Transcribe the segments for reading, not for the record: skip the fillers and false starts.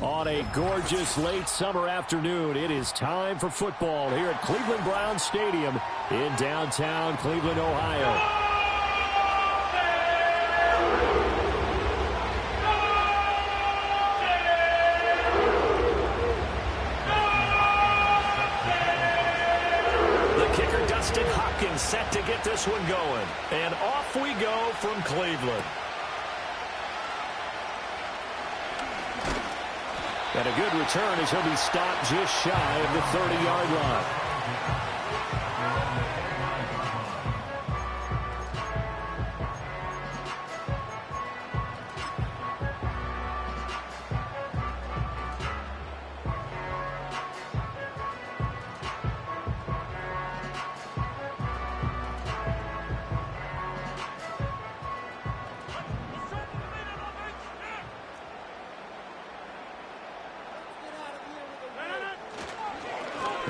On a gorgeous late summer afternoon, it is time for football here at Cleveland Browns Stadium in downtown Cleveland, Ohio. Set to get this one going. And off we go from Cleveland. And a good return as he'll be stopped just shy of the 30-yard line.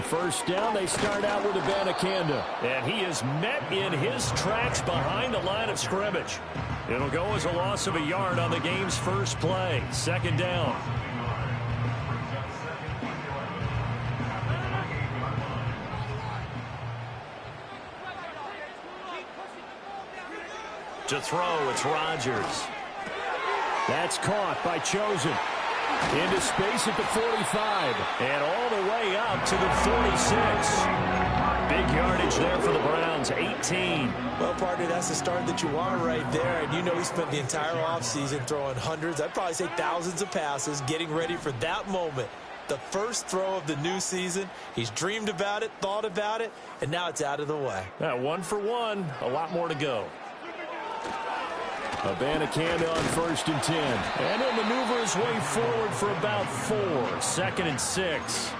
First down, they start out with Abanikanda. And he is met in his tracks behind the line of scrimmage. It'll go as a loss of a yard on the game's first play. Second down. To throw, it's Rodgers. That's caught by Chosen. Into space at the 45. And all the way up to the 46. Big yardage there for the Browns, 18. Well, partner, that's the start that you want right there. And you know he spent the entire offseason throwing hundreds, I'd probably say thousands of passes, getting ready for that moment. The first throw of the new season. He's dreamed about it, thought about it, and now it's out of the way. 1 for 1, a lot more to go. Abanikanda on 1st and 10. And he'll maneuver his way forward for about 4. 2nd and 6.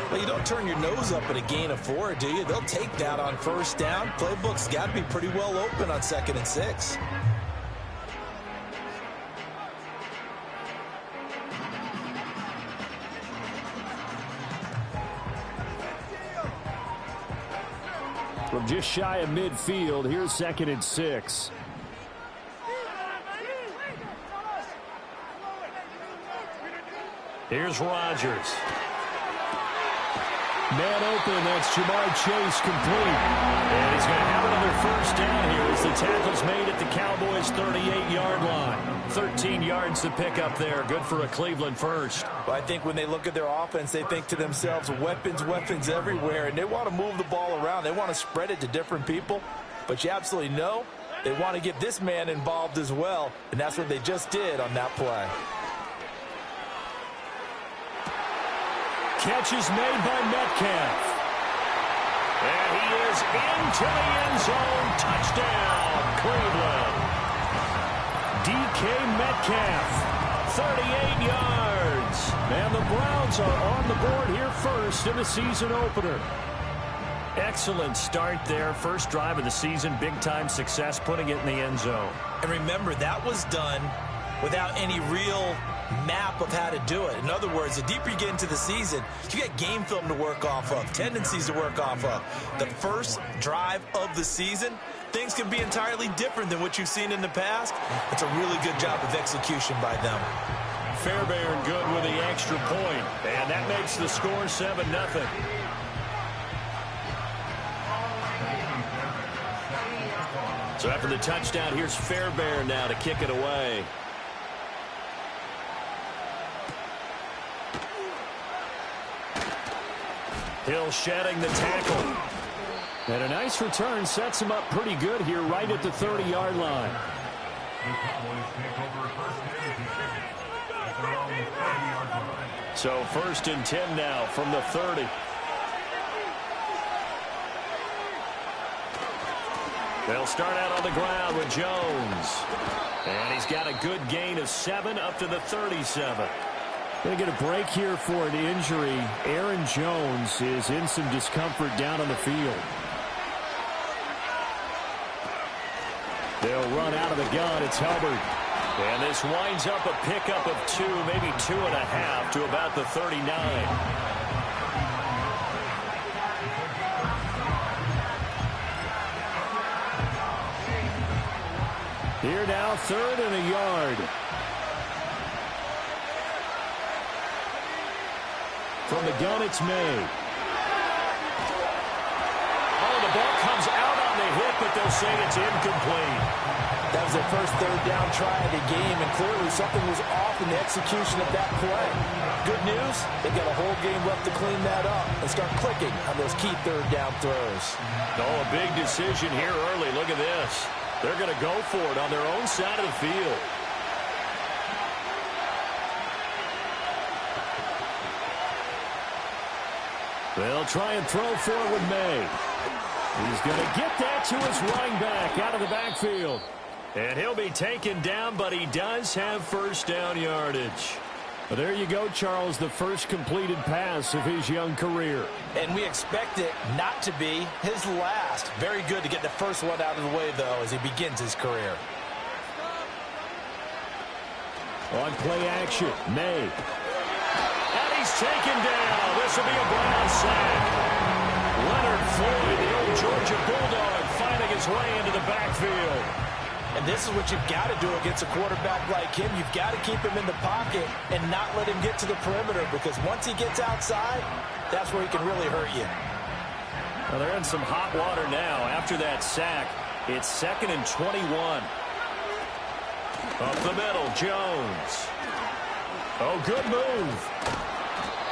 Well, you don't turn your nose up at a gain of 4, do you? They'll take that on 1st down. Playbook's got to be pretty well open on 2nd and 6. From just shy of midfield, here's 2nd and 6. Here's Rodgers. Man open, that's Jamar Chase complete. And he's going to have another 1st down here as the tackle's made at the Cowboys' 38-yard line. 13 yards to pick up there. Good for a Cleveland first. Well, I think when they look at their offense, they think to themselves, weapons, weapons everywhere, and they want to move the ball around. They want to spread it to different people. But you absolutely know they want to get this man involved as well, and that's what they just did on that play. Catch is made by Metcalf. And he is into the end zone. Touchdown, Cleveland. DK Metcalf, 38 yards. And the Browns are on the board here first in the season opener. Excellent start there. First drive of the season. Big-time success putting it in the end zone. And remember, that was done without any real map of how to do it. In other words, the deeper you get into the season, you get game film to work off of, tendencies to work off of. The first drive of the season, things can be entirely different than what you've seen in the past. It's a really good job of execution by them. Fairbairn good with the extra point, and that makes the score 7-0. So after the touchdown, here's Fairbairn now to kick it away. Hill shedding the tackle. And a nice return sets him up pretty good here right at the 30-yard line. So 1st and 10 now from the 30. They'll start out on the ground with Jones. And he's got a good gain of 7 up to the 37. Going to get a break here for an injury. Aaron Jones is in some discomfort down on the field. They'll run out of the gun. It's Hubbard. And this winds up a pickup of 2, maybe 2.5 to about the 39. Here now, 3rd and a yard. From the gun, it's May. Oh, the ball comes out on the hit, but they'll say it's incomplete. That was their first third down try of the game, and clearly something was off in the execution of that play. Good news, they've got a whole game left to clean that up and start clicking on those key third down throws. Oh, a big decision here early. Look at this. They're going to go for it on their own side of the field. They'll try and throw for it with May. He's going to get that to his running back out of the backfield. And he'll be taken down, but he does have first down yardage. Well, there you go, Charles, the first completed pass of his young career. And we expect it not to be his last. Very good to get the first one out of the way, though, as he begins his career. On play action, May. And he's taken down. This will be a Brown sack. Leonard Floyd, the old Georgia Bulldog, finding his way into the backfield. And this is what you've got to do against a quarterback like him. You've got to keep him in the pocket and not let him get to the perimeter, because once he gets outside, that's where he can really hurt you. Well, they're in some hot water now. After that sack, it's 2nd and 21. Up the middle, Jones. Oh, good move.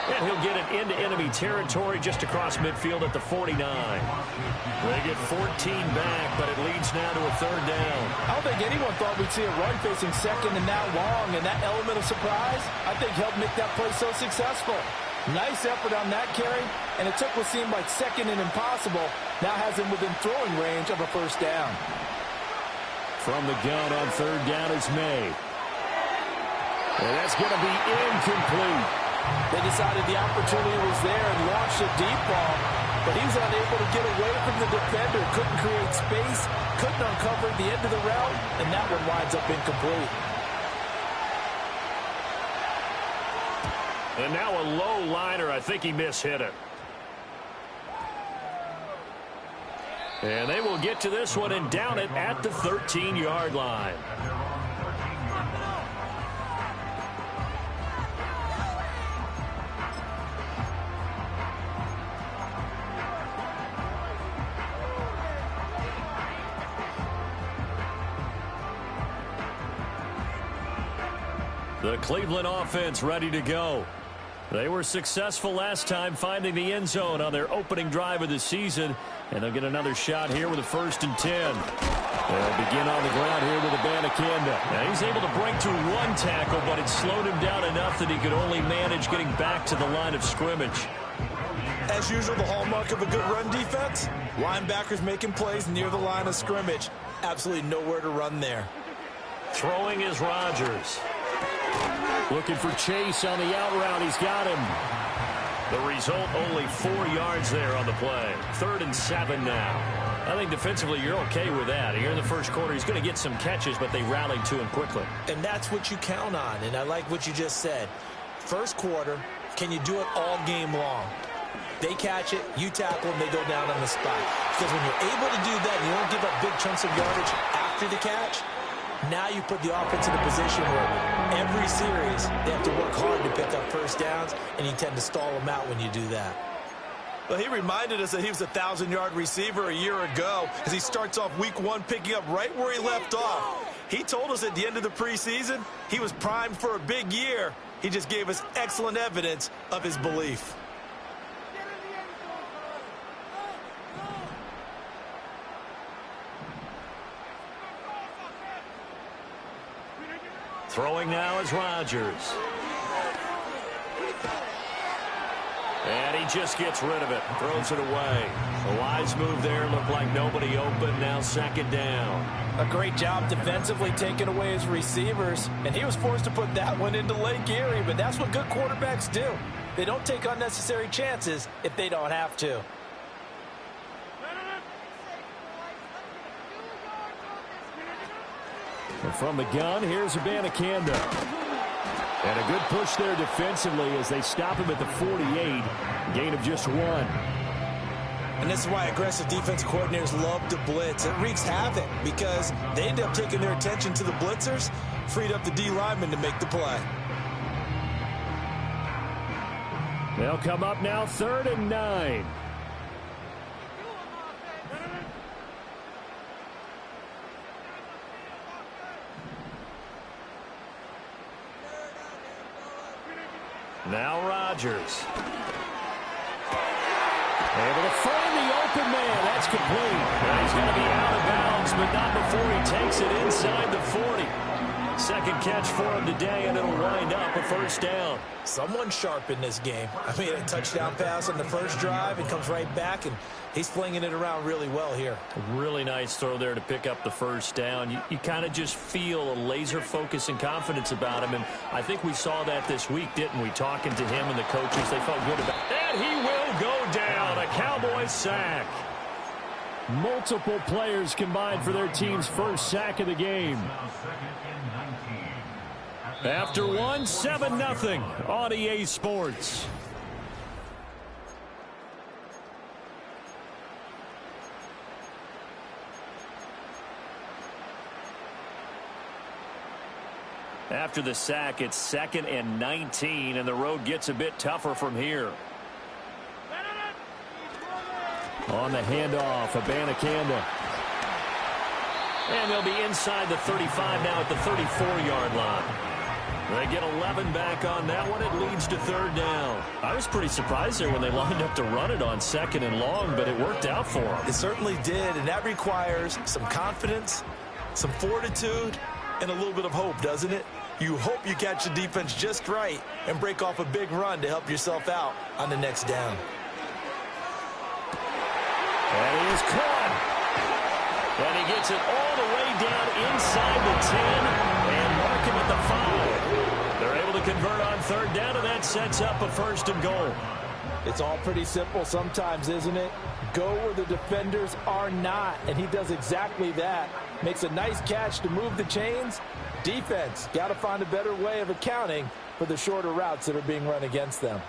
And he'll get it into enemy territory just across midfield at the 49. They get 14 back, but it leads now to a third down. I don't think anyone thought we'd see a run facing second and that long, and that element of surprise, I think, helped make that play so successful. Nice effort on that carry, and it took what seemed like second and impossible, now has him within throwing range of a first down. From the gun on third down is May. And that's going to be incomplete. They decided the opportunity was there and launched a deep ball, but he was unable to get away from the defender, couldn't create space, couldn't uncover the end of the route, and that one winds up incomplete. And now a low liner. I think he mishit it. And they will get to this one and down it at the 13-yard line. The Cleveland offense ready to go. They were successful last time finding the end zone on their opening drive of the season, and they'll get another shot here with a 1st and 10. They'll begin on the ground here with Abanikanda. Now he's able to break through one tackle, but it slowed him down enough that he could only manage getting back to the line of scrimmage. As usual, the hallmark of a good run defense, linebackers making plays near the line of scrimmage. Absolutely nowhere to run there. Throwing is Rodgers. Looking for Chase on the out route. He's got him. The result, only 4 yards there on the play. 3rd and 7 now. I think defensively you're okay with that. Here in the first quarter, he's going to get some catches, but they rallied to him quickly. And that's what you count on, and I like what you just said. First quarter, can you do it all game long? They catch it, you tackle them, they go down on the spot. Because when you're able to do that and you don't give up big chunks of yardage after the catch, now you put the offense in a position where every series they have to work hard to pick up first downs, and you tend to stall them out when you do that. Well, he reminded us that he was a 1,000-yard receiver a year ago as he starts off week 1 picking up right where he left off. He told us at the end of the preseason he was primed for a big year. He just gave us excellent evidence of his belief. Throwing now is Rodgers. And he just gets rid of it. Throws it away. A wise move there. Looked like nobody open. Now 2nd down. A great job defensively taking away his receivers. And he was forced to put that one into Lake Erie. But that's what good quarterbacks do. They don't take unnecessary chances if they don't have to. And from the gun, here's Abanikanda. And a good push there defensively as they stop him at the 48. Gain of just 1. And this is why aggressive defense coordinators love to blitz. It wreaks havoc because they end up taking their attention to the blitzers, freed up the D lineman to make the play. They'll come up now 3rd and 9. Now Rodgers. Able to find the open man. That's complete. And he's going to be out of bounds, but not before he takes it inside the 40. Second catch for him today, and it'll wind up a first down. Someone sharp in this game. I mean, a touchdown pass on the first drive and comes right back, and he's flinging it around really well here. A really nice throw there to pick up the first down. You kind of just feel a laser focus and confidence about him, and I think we saw that this week, didn't we? Talking to him and the coaches, they felt good about it. And he will go down. A Cowboys sack. Multiple players combined for their team's first sack of the game. After one, 7-0 on EA Sports. After the sack, it's 2nd and 19, and the road gets a bit tougher from here. On the handoff, Abanikanda. And they'll be inside the 35 now at the 34-yard line. They get 11 back on that one. It leads to 3rd down. I was pretty surprised there when they lined up to run it on 2nd and long, but it worked out for them. It certainly did, and that requires some confidence, some fortitude, and a little bit of hope, doesn't it? You hope you catch the defense just right and break off a big run to help yourself out on the next down. And he is caught. And he gets it all the way down inside the 10 and mark him at the 5. They're able to convert on 3rd down, and that sets up a 1st and goal. It's all pretty simple sometimes, isn't it? Go where the defenders are not, and he does exactly that. Makes a nice catch to move the chains. Defense, got to find a better way of accounting for the shorter routes that are being run against them.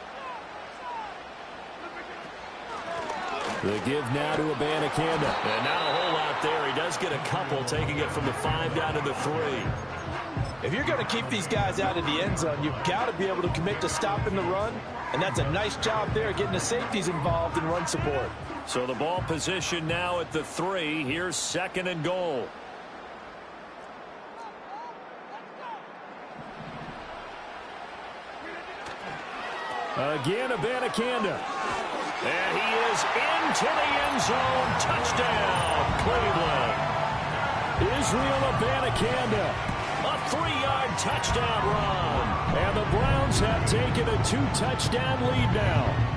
The give now to Abanikanda. And not a whole lot there. He does get a couple, taking it from the 5 down to the 3. If you're going to keep these guys out of the end zone, you've got to be able to commit to stopping the run, and that's a nice job there getting the safeties involved in run support. So the ball position now at the 3. Here's 2nd and goal. Again, Abanikanda. And he is into the end zone. Touchdown, Cleveland. Israel Abanikanda. A 3-yard touchdown run. And the Browns have taken a 2-touchdown lead now.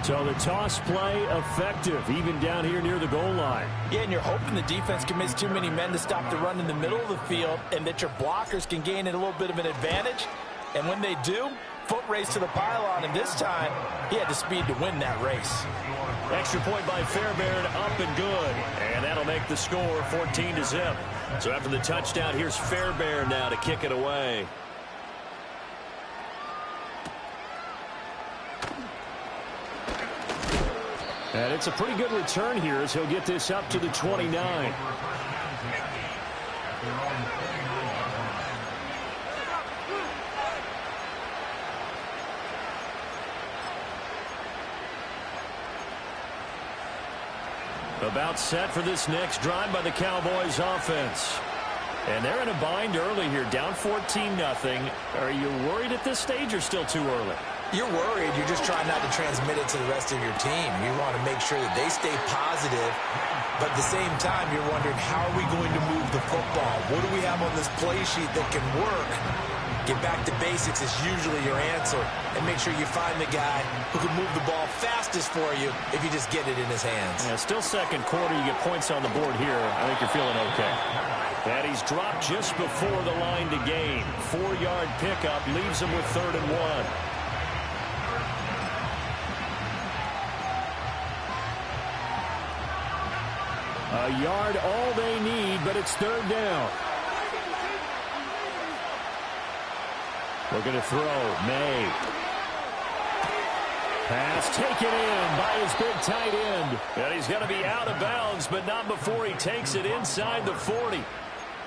So the toss play effective, even down here near the goal line. Yeah, and you're hoping the defense commits too many men to stop the run in the middle of the field and that your blockers can gain a little bit of an advantage. And when they do, foot race to the pylon, and this time he had the speed to win that race. Extra point by Fairbairn, up and good. And that'll make the score 14-0. So after the touchdown, here's Fairbairn now to kick it away. And it's a pretty good return here as he'll get this up to the 29. About set for this next drive by the Cowboys offense. And they're in a bind early here, down 14-0. Are you worried at this stage or still too early? You're worried. You're just trying not to transmit it to the rest of your team. You want to make sure that they stay positive, but at the same time, you're wondering, how are we going to move the football? What do we have on this play sheet that can work? Get back to basics is usually your answer, and make sure you find the guy who can move the ball fastest for you if you just get it in his hands. Yeah, still second quarter. You get points on the board here. I think you're feeling okay. And he's dropped just before the line to gain. 4-yard pickup leaves him with 3rd and 1. A yard all they need, but it's 3rd down. Looking to throw. May. Pass taken in by his big tight end. And he's going to be out of bounds, but not before he takes it inside the 40.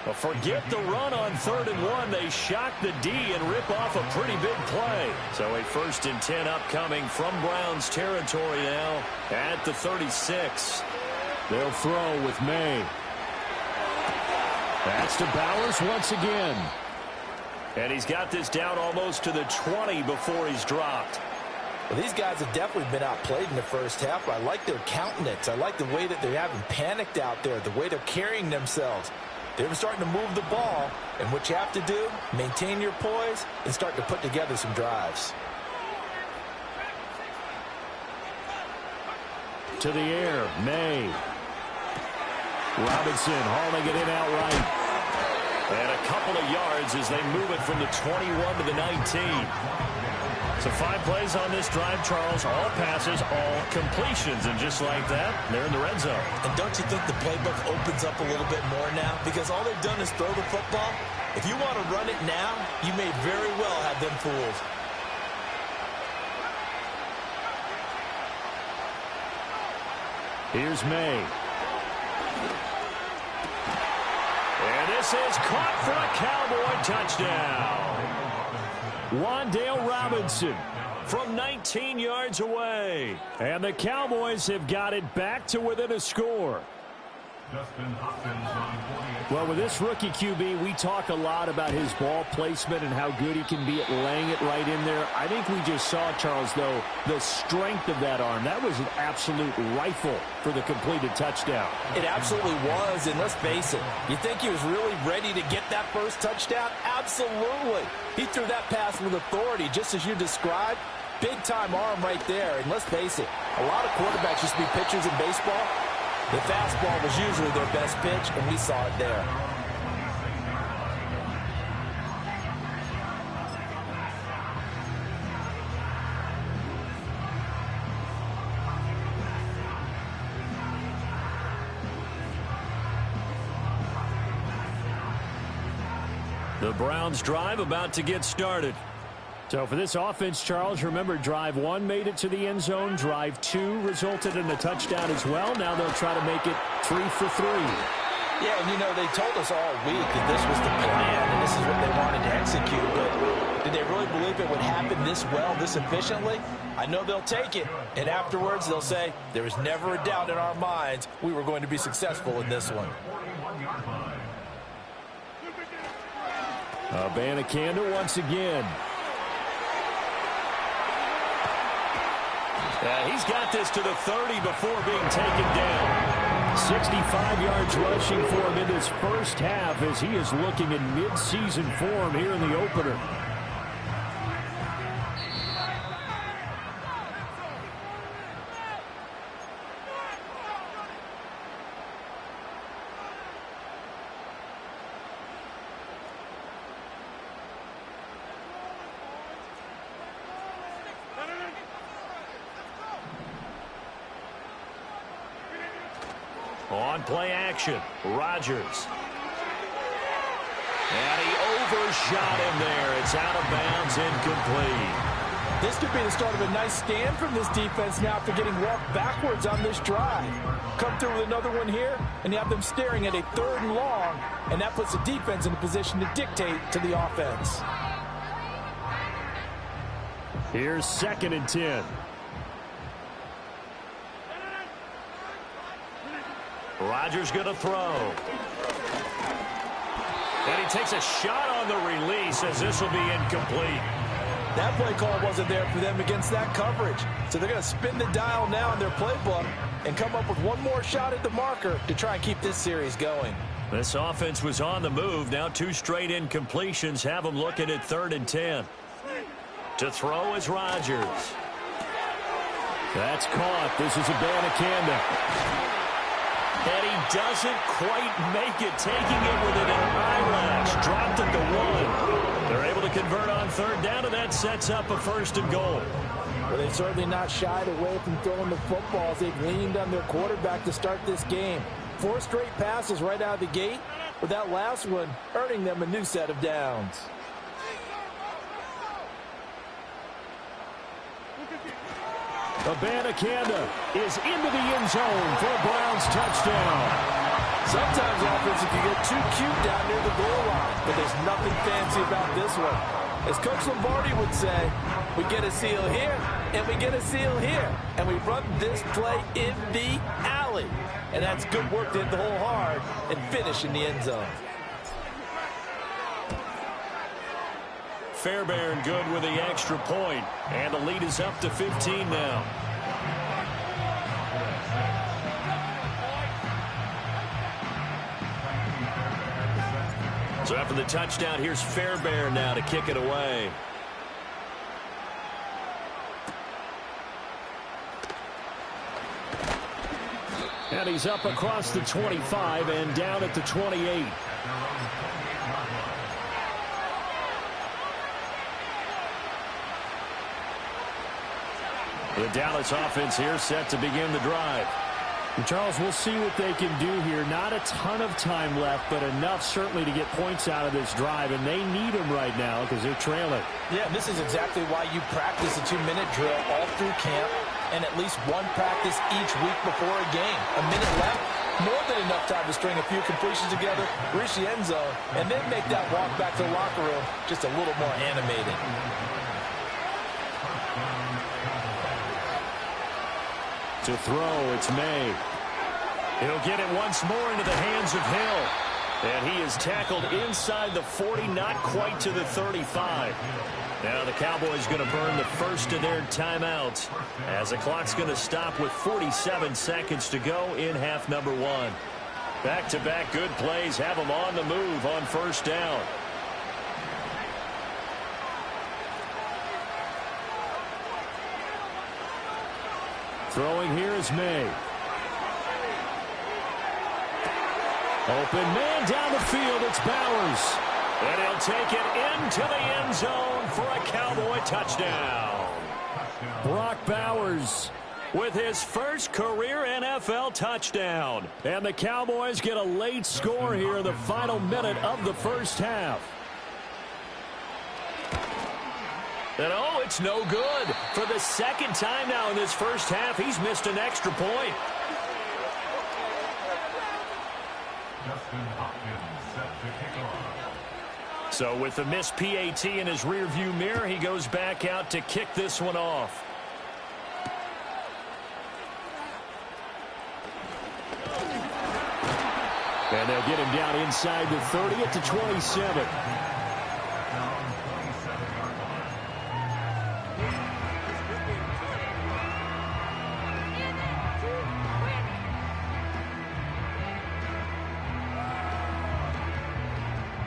Well, forget the run on 3rd and 1. They shock the D and rip off a pretty big play. So a 1st and 10 upcoming from Browns territory now at the 36. They'll throw with May. That's to Bowers once again. And he's got this down almost to the 20 before he's dropped. Well, these guys have definitely been outplayed in the first half. I like their countenance. I like the way that they're having panicked out there, the way they're carrying themselves. They're starting to move the ball, and what you have to do, maintain your poise and start to put together some drives. To the air, May. Robinson hauling it in outright. And a couple of yards as they move it from the 21 to the 19. So 5 plays on this drive, Charles. All passes, all completions. And just like that, they're in the red zone. And don't you think the playbook opens up a little bit more now? Because all they've done is throw the football. If you want to run it now, you may very well have them fooled. Here's May. And this is caught for a Cowboy touchdown. Wan'Dale Robinson from 19 yards away. And the Cowboys have got it back to within a score. Well, with this rookie QB, we talk a lot about his ball placement and how good he can be at laying it right in there. I think we just saw, Charles, though, the strength of that arm. That was an absolute rifle for the completed touchdown. It absolutely was, and let's face it, you think he was really ready to get that first touchdown? Absolutely. He threw that pass with authority, just as you described. Big-time arm right there, and let's face it, a lot of quarterbacks used to be pitchers in baseball. The fastball was usually their best pitch, and we saw it there. The Browns drive about to get started. So for this offense, Charles, remember drive 1 made it to the end zone. Drive 2 resulted in a touchdown as well. Now they'll try to make it 3 for 3. Yeah, and you know, they told us all week that this was the plan and this is what they wanted to execute. But did they really believe it would happen this well, this efficiently? I know they'll take it. And afterwards they'll say, there was never a doubt in our minds we were going to be successful in this one. Abanikanda once again. He's got this to the 30 before being taken down. 65 yards rushing for him in this first half as he is looking in mid-season form here in the opener. On play action, Rodgers. And he overshot him there. It's out of bounds, incomplete. This could be the start of a nice stand from this defense now after getting walked backwards on this drive. Come through with another one here, and you have them staring at a 3rd and long, and that puts the defense in a position to dictate to the offense. Here's 2nd and 10. Rodgers going to throw. And he takes a shot on the release as this will be incomplete. That play call wasn't there for them against that coverage. So they're going to spin the dial now in their playbook and come up with one more shot at the marker to try and keep this series going. This offense was on the move. Now 2 straight incompletions have them looking at 3rd and 10. To throw is Rodgers. That's caught. This is Abanikanda. And he doesn't quite make it, taking it within an eyelash. Dropped at the 1. They're able to convert on 3rd down, and that sets up a 1st and goal. Well, they've certainly not shied away from throwing the footballs. They've leaned on their quarterback to start this game. 4 straight passes right out of the gate, with that last one earning them a new set of downs. Abanikanda is into the end zone for a Browns touchdown. Sometimes offenses can get too cute down near the goal line, but there's nothing fancy about this one. As Coach Lombardi would say, we get a seal here, and we get a seal here, and we run this play in the alley. And that's good work to hit the hole hard and finish in the end zone. Fairbairn good with the extra point, and the lead is up to 15 now. So after the touchdown, here's Fairbairn now to kick it away. And he's up across the 25 and down at the 28. The Dallas offense here set to begin the drive. And Charles, we'll see what they can do here. Not a ton of time left, but enough certainly to get points out of this drive, and they need them right now because they're trailing. Yeah, this is exactly why you practice a 2-minute drill all through camp and at least one practice each week before a game. A minute left, more than enough time to string a few completions together, reach the end zone, and then make that walk back to the locker room just a little more animated. To throw, it's May. He'll get it once more into the hands of Hill. And he is tackled inside the 40, not quite to the 35. Now the Cowboys going to burn the first of their timeouts as the clock's going to stop with 47 seconds to go in half number one. Back-to-back good plays have them on the move on first down. Throwing here is May. Open man down the field. It's Bowers. And he'll take it into the end zone for a Cowboy touchdown. Brock Bowers with his first career NFL touchdown. And the Cowboys get a late score here in the final minute of the first half. And oh, it's no good. For the second time now in this first half, he's missed an extra point. So with the missed PAT in his rearview mirror, he goes back out to kick this one off. And they'll get him down inside the 30 at the 27.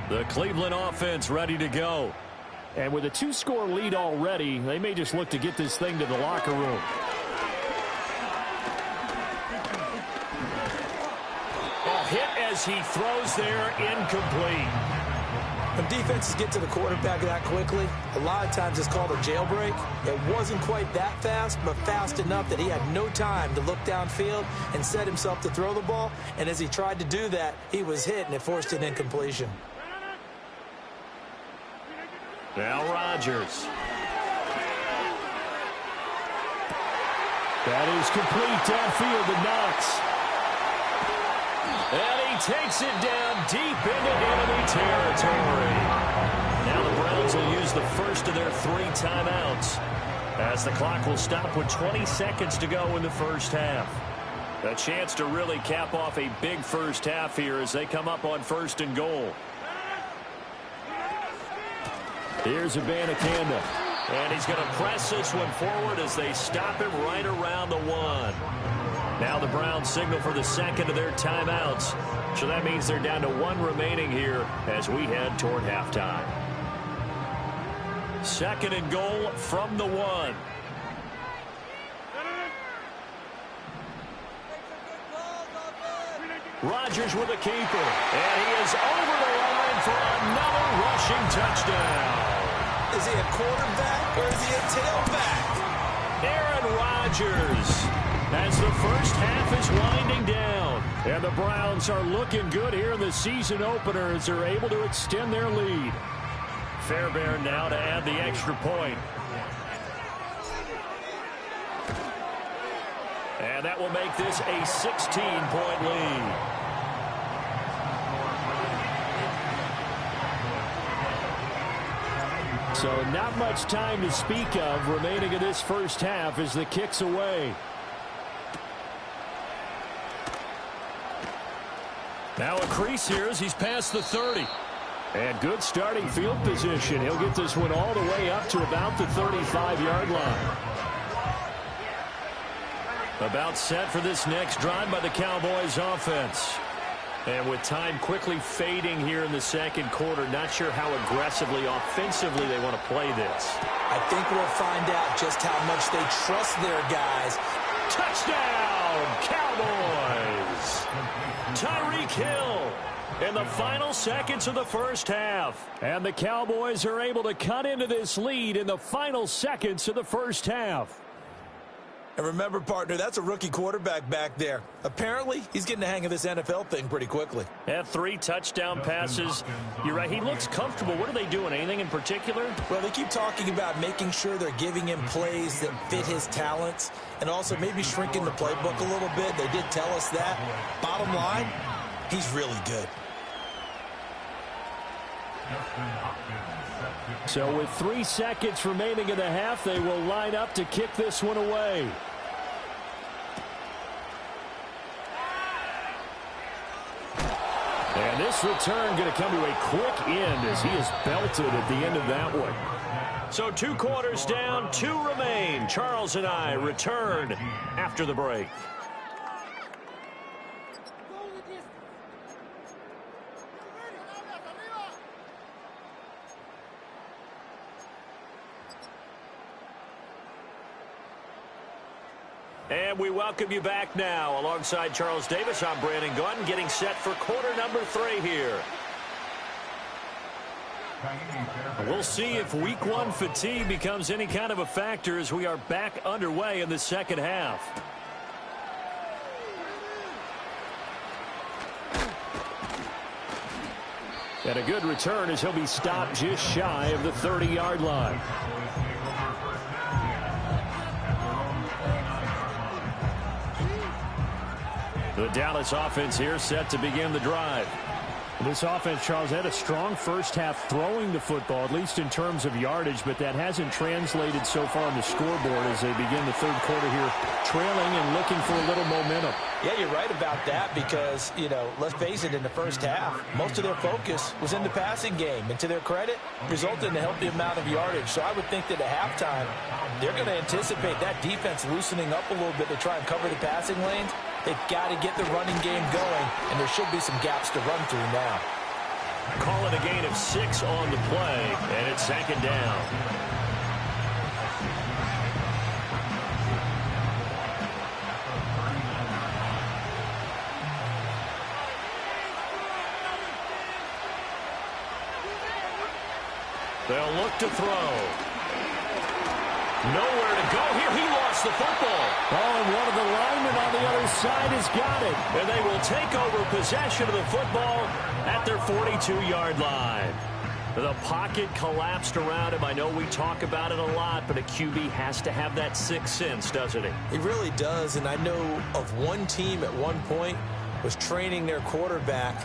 The Cleveland offense ready to go. And with a 2-score lead already, they may just look to get this thing to the locker room. A hit as he throws there, incomplete. When defenses get to the quarterback that quickly, a lot of times it's called a jailbreak. It wasn't quite that fast, but fast enough that he had no time to look downfield and set himself to throw the ball. And as he tried to do that, he was hit, and it forced an incompletion. Now Rodgers. That is complete downfield to Knox. And he takes it down deep into enemy territory. Now the Browns will use the first of their 3 timeouts as the clock will stop with 20 seconds to go in the first half. A chance to really cap off a big first half here as they come up on 1st and goal. Here's Abanikanda. And he's going to press this one forward as they stop him right around the 1. Now the Browns signal for the second of their timeouts. So that means they're down to 1 remaining here as we head toward halftime. 2nd and goal from the 1. Rodgers with a keeper. And he is over the line for another rushing touchdown. Is he a quarterback or is he a tailback? Aaron Rodgers as the first half is winding down. And the Browns are looking good here in the season opener as they're able to extend their lead. Fairbairn now to add the extra point. And that will make this a 16-point lead. So not much time to speak of remaining in this first half as the kick's away. Now a crease here as he's past the 30. And good starting field position. He'll get this one all the way up to about the 35-yard line. About set for this next drive by the Cowboys offense. And with time quickly fading here in the second quarter, not sure how aggressively, offensively they want to play this. I think we'll find out just how much they trust their guys. Touchdown, Cowboys! Tyreek Hill in the final seconds of the first half. And the Cowboys are able to cut into this lead in the final seconds of the first half. And remember, partner, that's a rookie quarterback back there. Apparently, he's getting the hang of this NFL thing pretty quickly. Had 3 touchdown passes. You're right, he looks comfortable. What are they doing? Anything in particular? Well, they keep talking about making sure they're giving him plays that fit his talents and also maybe shrinking the playbook a little bit. They did tell us that. Bottom line, he's really good. So with 3 seconds remaining in the half, they will line up to kick this one away. And this return going to come to a quick end as he is belted at the end of that one. So 2 quarters down, 2 remain. Charles and I return after the break. And we welcome you back now. Alongside Charles Davis, I'm Brandon Gordon, getting set for quarter number 3 here. We'll see if week 1 fatigue becomes any kind of a factor as we are back underway in the second half. And a good return as he'll be stopped just shy of the 30-yard line. The Dallas offense here set to begin the drive. This offense, Charles, had a strong first half throwing the football, at least in terms of yardage, but that hasn't translated so far on the scoreboard as they begin the third quarter here, trailing and looking for a little momentum. Yeah, you're right about that because, you know, let's face it, in the first half, most of their focus was in the passing game. And to their credit, resulted in a healthy amount of yardage. So I would think that at halftime, they're going to anticipate that defense loosening up a little bit to try and cover the passing lanes. They've got to get the running game going, and there should be some gaps to run through now. Call it a gain of 6 on the play, and it's second down. They'll look to throw. Nowhere to go here. He lost the football. Oh, and one of the linemen on the other side has got it. And they will take over possession of the football at their 42-yard line. The pocket collapsed around him. I know we talk about it a lot, but a QB has to have that sixth sense, doesn't he? He really does, and I know of one team at one point was training their quarterback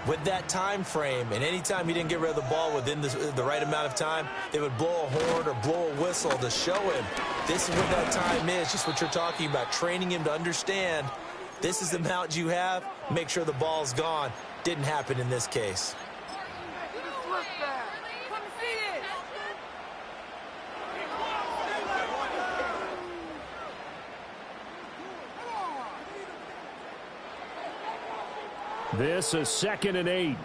with that time frame, and anytime he didn't get rid of the ball within the right amount of time, they would blow a horn or blow a whistle to show him this is what that time is, just what you're talking about, training him to understand this is the amount you have, make sure the ball's gone. Didn't happen in this case. This is 2nd and 8.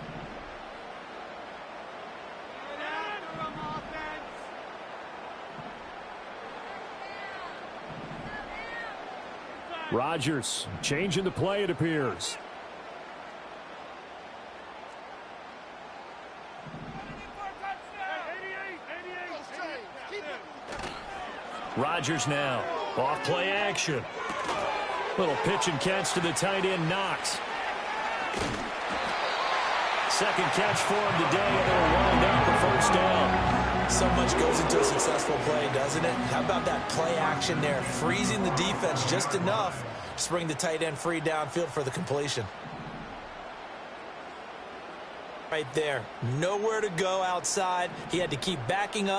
Rodgers changing the play, it appears. Rodgers now. Off play action. Little pitch and catch to the tight end, Knox. Second catch for him today, and it'll wind up a first down. So much goes into a successful play, doesn't it? How about that play action there? Freezing the defense just enough to bring the tight end free downfield for the completion. Right there. Nowhere to go outside. He had to keep backing up.